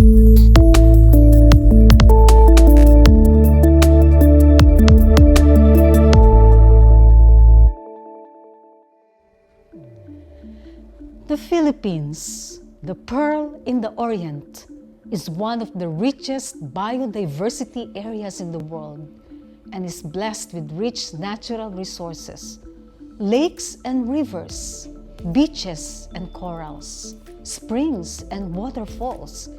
The Philippines, the Pearl in the Orient, is one of the richest biodiversity areas in the world and is blessed with rich natural resources, lakes and rivers, beaches and corals, springs and waterfalls,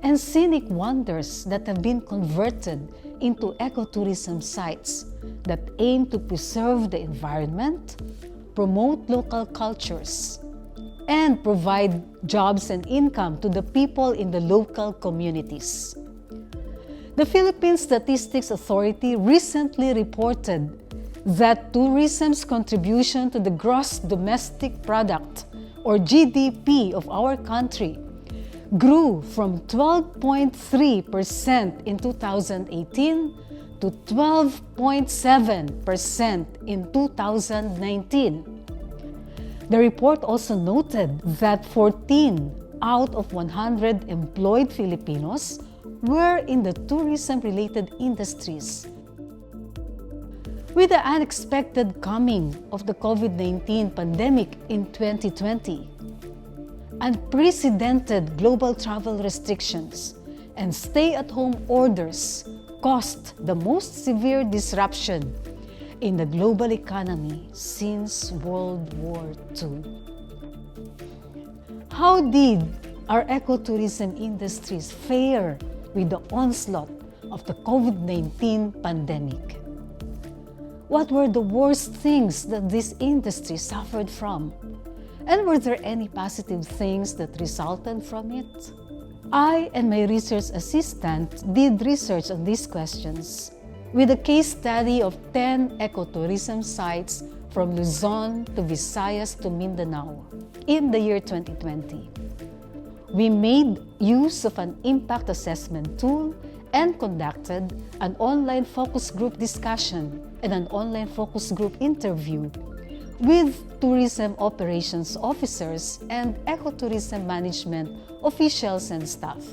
and scenic wonders that have been converted into ecotourism sites that aim to preserve the environment, promote local cultures, and provide jobs and income to the people in the local communities. The Philippine Statistics Authority recently reported that tourism's contribution to the gross domestic product, or GDP, of our country grew from 12.3% in 2018 to 12.7% in 2019. The report also noted that 14 out of 100 employed Filipinos were in the tourism-related industries. With the unexpected coming of the COVID-19 pandemic in 2020, unprecedented global travel restrictions and stay-at-home orders caused the most severe disruption in the global economy since World War II. How did our ecotourism industries fare with the onslaught of the COVID-19 pandemic? What were the worst things that this industry suffered from? And were there any positive things that resulted from it? I and my research assistant did research on these questions with a case study of 10 ecotourism sites from Luzon to Visayas to Mindanao in the year 2020. We made use of an impact assessment tool and conducted an online focus group discussion and an online focus group interview with tourism operations officers and ecotourism management officials and staff.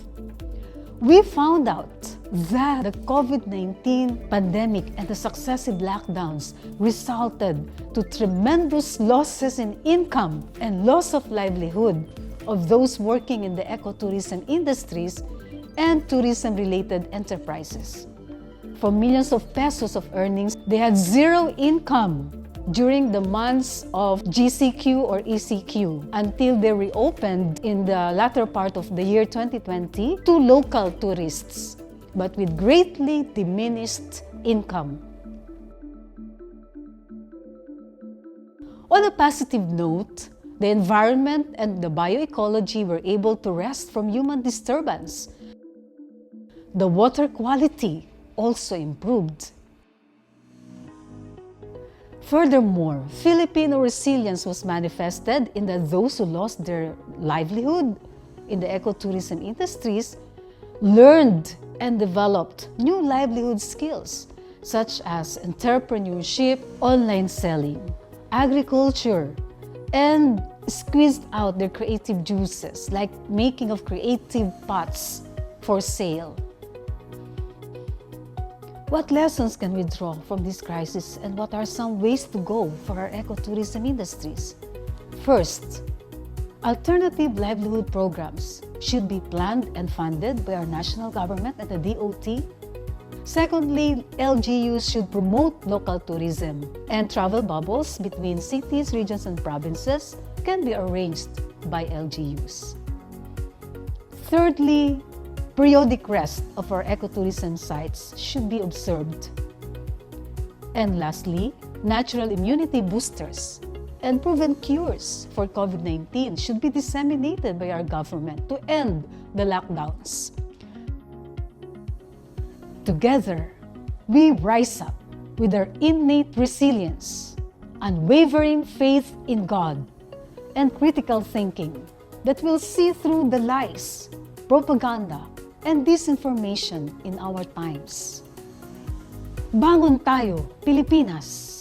We found out that the COVID-19 pandemic and the successive lockdowns resulted to tremendous losses in income and loss of livelihood of those working in the ecotourism industries and tourism-related enterprises. For millions of pesos of earnings, they had zero income during the months of GCQ or ECQ until they reopened in the latter part of the year 2020 to local tourists, but with greatly diminished income. On a positive note, the environment and the bioecology were able to rest from human disturbance. The water quality also improved. Furthermore, Filipino resilience was manifested in that those who lost their livelihood in the ecotourism industries learned and developed new livelihood skills such as entrepreneurship, online selling, agriculture, and squeezed out their creative juices like making of creative pots for sale. What lessons can we draw from this crisis and what are some ways to go for our ecotourism industries? First, alternative livelihood programs should be planned and funded by our national government and the DOT. Secondly, LGUs should promote local tourism, and travel bubbles between cities, regions, and provinces can be arranged by LGUs. Thirdly, periodic rest of our ecotourism sites should be observed. And lastly, natural immunity boosters and proven cures for COVID-19 should be disseminated by our government to end the lockdowns. Together, we rise up with our innate resilience, unwavering faith in God, and critical thinking that will see through the lies, propaganda, and disinformation in our times. Bangon tayo, Pilipinas!